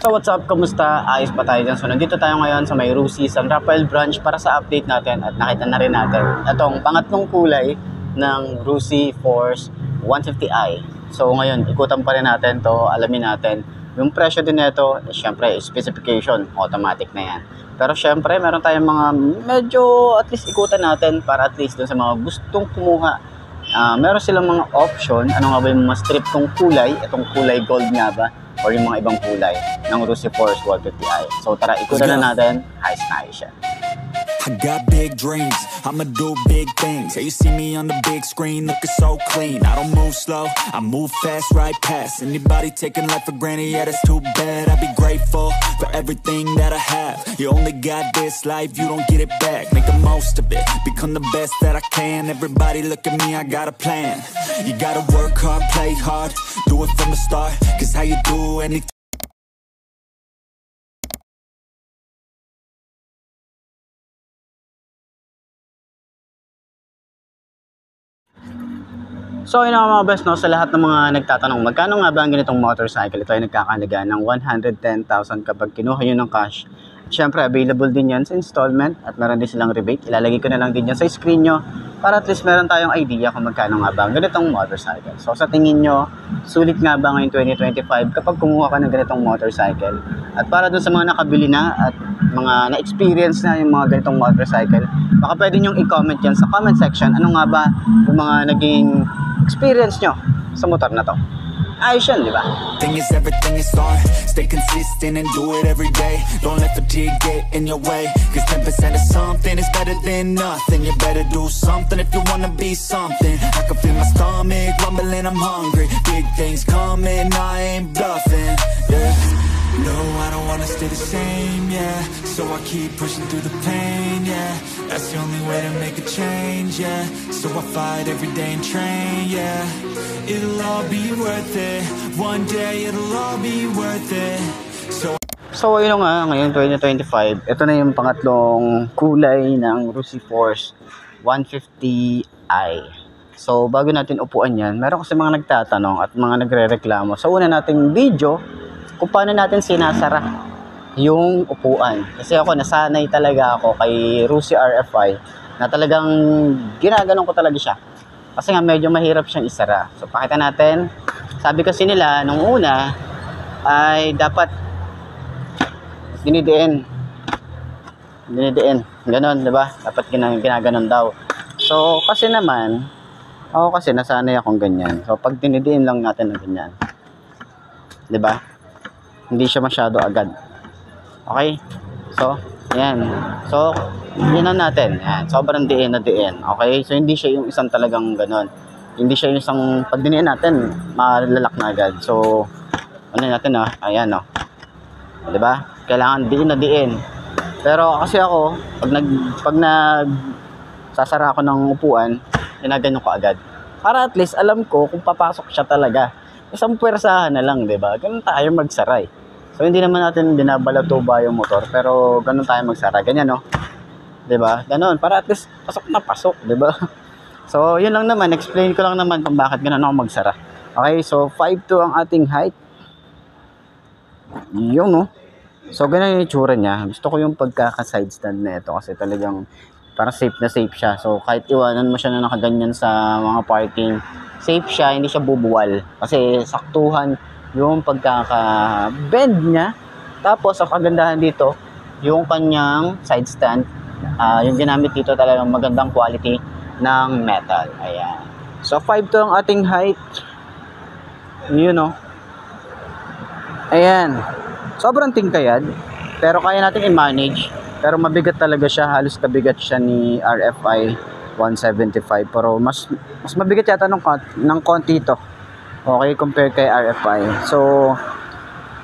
So what's up, kamusta? Ayos pa tayo dyan. So nandito tayo ngayon sa may Rusi, San Rafael branch para sa update natin at nakita na rin natin itong pangatlong kulay ng Rusi Force 150i. So ngayon, ikutan pa rin natin to, alamin natin. Yung presyo din nito, syempre, specification, automatic na yan. Pero syempre, meron tayong mga medyo at least ikutan natin para at least dun sa mga gustong kumuha. Meron silang mga option. Ano nga ba yung mga strip tong kulay? Itong kulay gold nga ba? Or yung mga ibang kulay ng Rusi Force 150i. So tara, ikutan na natin. Ayos na ayos siya. I got big dreams, I'ma do big things. Yeah, you see me on the big screen looking so clean. I don't move slow, I move fast, right past anybody taking life for granted, yeah, that's too bad. I'd be grateful for everything that I have. You only got this life, you don't get it back. Make the most of it, become the best that I can. Everybody look at me, I got a plan. You gotta work hard, play hard, do it from the start. Cause how you do anything. So yun mga best, no, sa lahat ng mga nagtatanong magkano nga ba ang ganitong motorcycle, ito ay nagkakalaga ng 110,000 kapag kinuha nyo ng cash. Siyempre available din yan sa installment at meron din silang rebate. Ilalagay ko na lang din yan sa screen nyo para at least meron tayong idea kung magkano nga ba ang ganitong motorcycle. So sa tingin nyo, sulit nga ba ngayong 2025 kapag kumuha ka ng ganitong motorcycle? At para dun sa mga nakabili na at mga na-experience na yung mga ganitong motorcycle, baka pwede nyong i-comment yan sa comment section. Ano nga ba yung mga naging experience nyo sa motor na to? Ayos yan, di ba? Thing is everything is on. Stay consistent and do it every day. Don't let fatigue get in your way. Cause 10% of something is better than nothing. You better do something if you wanna be something. I can feel my stomach rumbling, I'm hungry. Big things coming, I ain't bluffing. Yeah. No, I don't wanna stay the same, yeah. So I keep pushing through the pain, yeah. That's the only way to make a change, yeah. So I fight every day and train, yeah. It'll all be worth it. One day it'll all be worth it. So ayun nga, ngayon 2025, ito na yung pangatlong kulay ng Rusi Force 150i. So bago natin upuan yan, meron kasi mga nagtatanong at mga nagre-reklamo sa una nating video kung paano natin sinasara yung upuan. Kasi ako, nasanay talaga ako kay Rusi RFI na talagang ginaganon ko talaga siya. Kasi nga medyo mahirap siyang isara. So pakita natin. Sabi kasi nila nung una ay dapat dinidiin. Ganon, di ba? Dapat ginaganon daw. So kasi naman, ako kasi nasanay akong ganyan. So pag dinidiin lang natin ng ganyan, di ba? Hindi siya masyado agad. Okay? So, ayan. So, yun na natin. Ayan. Sobrang diin na diin. Okay? So, hindi siya yung isang talagang ganon. Hindi siya yung isang, pag diniin natin, malalak na agad. So, ano natin, ayan, diba? Kailangan diin na diin. Pero, kasi ako, pag sasara ako ng upuan, ginaganyan ko agad. Para at least, alam ko kung papasok siya talaga. Isang puwersahan na lang, diba? Ganun tayo magsaray. So, hindi naman natin binabalatuba yung motor, pero ganun tayo magsara. Ganyan, no? Diba? Ganun. Para at least, pasok na pasok, diba? So, yun lang naman. Explain ko lang naman kung bakit ganun ako magsara. Okay, so 5'2" ang ating height. Yun, no? So, ganun yung itsura niya. Gusto ko yung pagkaka-side stand na ito kasi talagang parang safe na safe siya. So, kahit iwanan mo siya na nakaganyan sa mga parking, safe siya, hindi siya bubuwal. Kasi saktuhan yung pagkaka-bend niya. Tapos, ang kagandahan dito, yung kanyang side stand, yung ginamit dito talagang magandang quality ng metal. Ayan. So, 5'2" ang ating height. Yun, no? Ayan. Sobrang tingkayad, pero kaya natin i-manage. Pero mabigat talaga siya, halos kabigat siya ni RFI 175. Pero mas mabigat yata ng konti ito. Okay, compare kay RFI. So,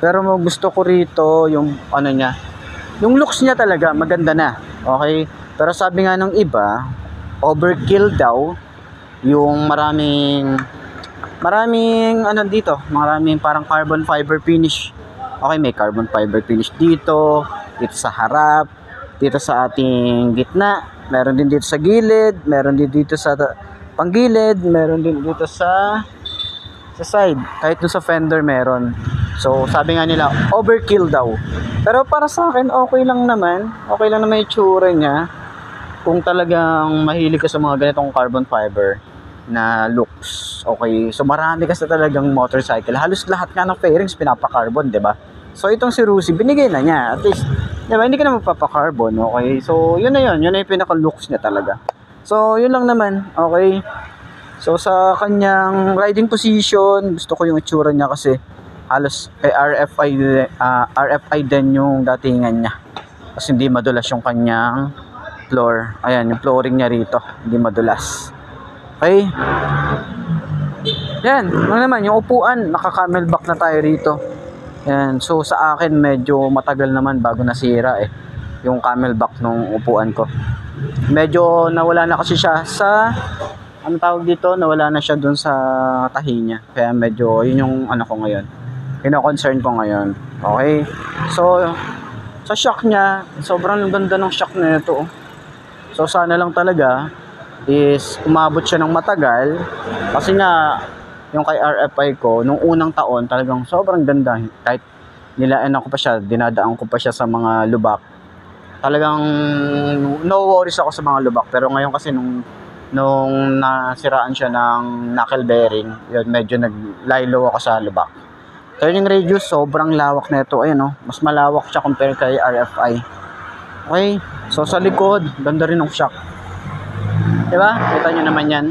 pero gusto ko rito yung ano niya. Yung looks niya talaga maganda na. Okay? Pero sabi nga ng iba, overkill daw yung maraming ano dito, maraming parang carbon fiber finish. Okay, may carbon fiber finish dito sa harap, dito sa ating gitna, meron din dito sa gilid, meron din dito sa panggilid, meron din dito sa side, kahit dun sa fender meron. So sabi nga nila, overkill daw. Pero para sa akin, okay lang naman. Okay lang naman yung tsura niya. Kung talagang mahilig ka sa mga ganitong carbon fiber na looks. Okay, so marami kasi talagang motorcycle. Halos lahat nga ng fairings pinapa-carbon, 'di ba? So itong si Rusi, binigay na niya. At least, 'di ba, hindi ka na magpapa-carbon, okay? So yun na yun na yung pinaka-looks niya talaga. So yun lang naman, okay? So sa kanyang riding position, gusto ko yung itsura niya kasi halos kay RFI din yung datingan niya. Kasi hindi madulas yung kanyang floor. Ayan, yung flooring niya rito, hindi madulas. Okay? Yan, ano naman, yung upuan, naka-camelback na tayo rito. Yan, so sa akin medyo matagal naman bago nasira yung camelback nung upuan ko. Medyo nawala na kasi siya sa, ano tawag dito, nawala na siya dun sa tahi niya. Kaya medyo, yun yung ano ko ngayon. Kino-concern ko ngayon. Okay? So, sa shock niya, sobrang ganda ng shock na ito. So, sana lang talaga is umabot siya ng matagal. Kasi nga, yung kay RFI ko, nung unang taon, talagang sobrang ganda. Kahit nilaan ko pa siya, dinadaan ko pa siya sa mga lubak. Talagang no worries ako sa mga lubak. Pero ngayon kasi nung nasiraan siya ng knuckle bearing, yun, medyo naglaylo ako sa lubak. Turning radius, sobrang lawak na ito. Ayan, mas malawak siya compare kay RFI. Okay, so sa likod, ganda rin ng shock. Diba? Kita nyo naman yan.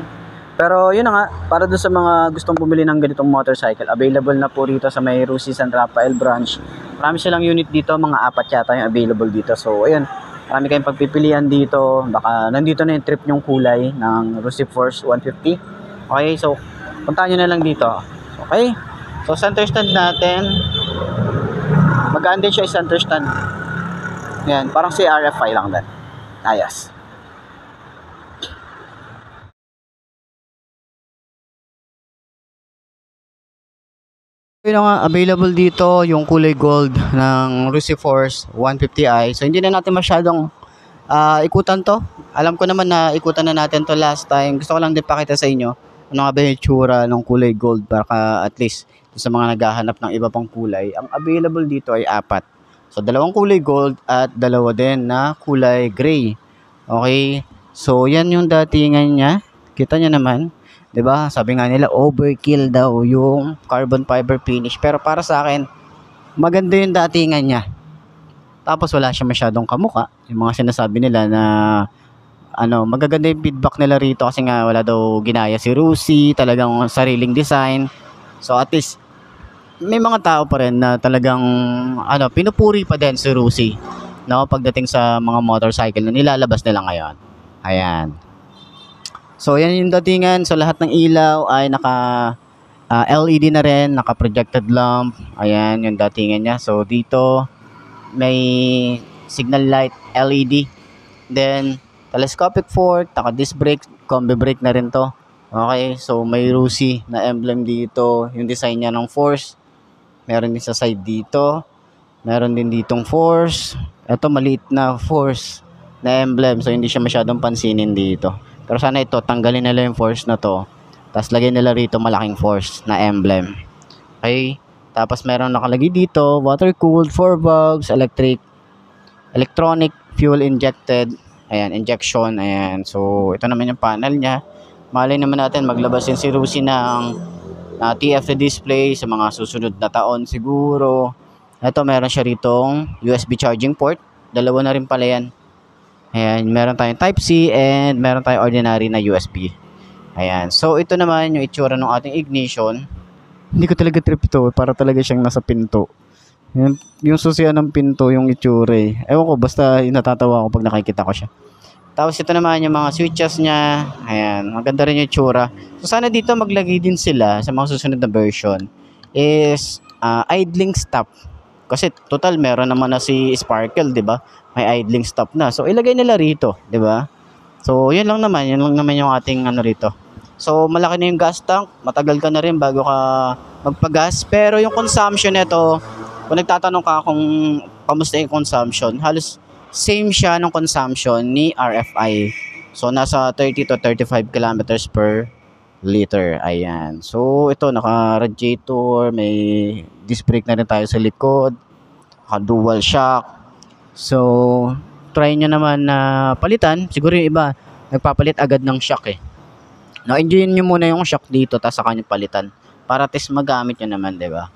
Pero yun na nga, para doon sa mga gustong bumili ng ganitong motorcycle, available na po rito sa may Rusi San Rafael branch. Marami silang unit dito, mga 4 yata yung available dito. So ayun, marami kayong pagpipilian dito. Baka nandito na yung trip yung kulay ng Rusi Force 150. Okay, so puntahan nyo na lang dito. Okay, so center stand natin, magaan din siya yung center stand. Yan, parang si RFI lang din. Ayos. Yun nga, available dito yung kulay gold ng Rusi Force 150i. So hindi na natin masyadong ikutan to. Alam ko naman na ikutan na natin to last time. Gusto ko lang din pakita sa inyo ano nga ba yung tsura ng kulay gold para at least sa mga naghahanap ng iba pang kulay. Ang available dito ay 4. So 2 kulay gold at 2 din na kulay gray. Okay? So yan yung datingan niya. Kita niyo naman. 'Di ba? Sabi nga nila overkill daw yung carbon fiber finish, pero para sa akin maganda yung datingan niya. Tapos wala siya masyadong kamuka. Yung mga sinasabi nila na magaganda yung feedback nila rito kasi nga wala daw ginaya si Rusi, talagang sariling design. So at least may mga tao pa rin na talagang pinupuri pa din si Rusi, pagdating sa mga motorcycle na nilalabas nila ngayon. Ayan. So yan yung datingan. So lahat ng ilaw ay naka LED na rin, naka projected lamp. Ayan yung datingan niya. So dito may signal light LED. Then telescopic fork, naka disc brake, combi brake na rin to. Okay, so may Rusi na emblem dito. Yung design niya ng Force. Meron din sa side dito. Meron din ditong Force. Ito maliit na Force na emblem. So hindi siya masyadong pansinin dito. Pero sana ito, tanggalin nila yung Force na to. Tapos lagyan nila rito malaking Force na emblem. Okay? Tapos meron nakalagay dito, water cooled, 4 valves, electronic, fuel injected. Ayan, injection. Ayan. So, ito naman yung panel niya. Malay naman natin maglabas din si Rusi ng TFT display sa mga susunod na taon siguro. Ito, meron siya ritong USB charging port. 2 na rin pala yan. Ayan, meron tayong Type-C and meron tayong ordinary na USB. Ayan, so ito naman yung itsura ng ating ignition. Hindi ko talaga trip ito, para talaga siyang nasa pinto. Yung susian ng pinto, yung itsura Ewan ko, basta natatawa ako pag nakikita ko siya. Tapos ito naman yung mga switches niya. Ayan, maganda rin yung itsura. So sana dito maglagay din sila sa mga susunod na version is idling stop. Kasi total meron naman na si Sparkle, 'di ba? May idling stop na. So ilagay nila rito, 'di ba? So yun lang naman yung ating rito. So malaki na yung gas tank, matagal ka na rin bago ka magpagas, pero yung consumption nito, kung nagtatanong ka kung kamusta yung consumption, halos same siya ng consumption ni RFI. So nasa 30 to 35 kilometers per liter. Ayan. So, ito, naka-radiator, may disc brake na rin tayo sa likod, naka-dual shock. So, try nyo naman na palitan. Siguro yung iba, nagpapalit agad ng shock eh. Na-enjoyin nyo muna yung shock dito, tapos saka nyo palitan. Para test magamit nyo naman, di ba?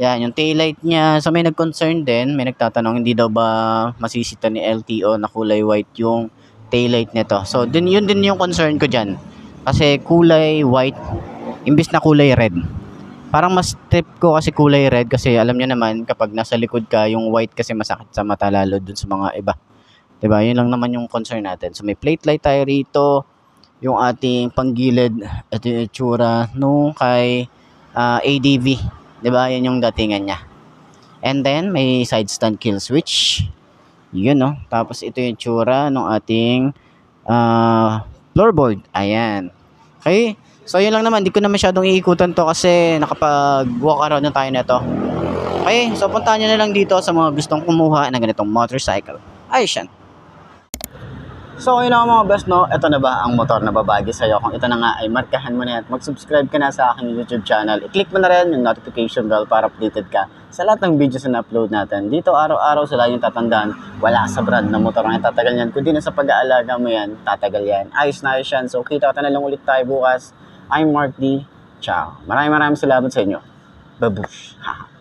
Yan, yung taillight niya, so may nag-concern din, may nagtatanong, hindi daw ba masisita ni LTO na kulay white yung taillight nito. So, yun din yung concern ko dyan. Kasi kulay white, imbis na kulay red. Parang mas trip ko kasi kulay red kasi alam niyo naman, kapag nasa likod ka, yung white kasi masakit sa mata lalo dun sa mga iba. Diba? Yun lang naman yung concern natin. So, may plate light tayo rito, yung ating panggilid, ito yung itsura nung kay ADV. Diba? Yan yung datingan niya. And then, may side stand kill switch. Yun, no? Tapos, ito yung tsura ng ating floorboard. Ayan. Okay? So, yun lang naman. Di ko na masyadong iikutan to kasi nakapag-walk around na tayo nito. Okay? So, puntahan nyo na lang dito sa mga gustong kumuha ng ganitong motorcycle. Ayos yan. So, ayun na mga best, no? Ito na ba ang motor na babagi sa'yo? Kung ito na nga ay markahan mo na at mag-subscribe ka na sa aking YouTube channel. I-click mo na rin yung notification bell para updated ka sa lahat ng videos na upload natin. Dito, araw-araw sila yung tatandaan. Wala sa brand na motor ang tatagal yan. Kundi na sa pag-aalaga mo yan, tatagal yan. Ayos na ayos yan. So, kita na lang ulit tayo bukas. I'm Mark D. Ciao. Maraming salamat sa inyo. Babush. Haha.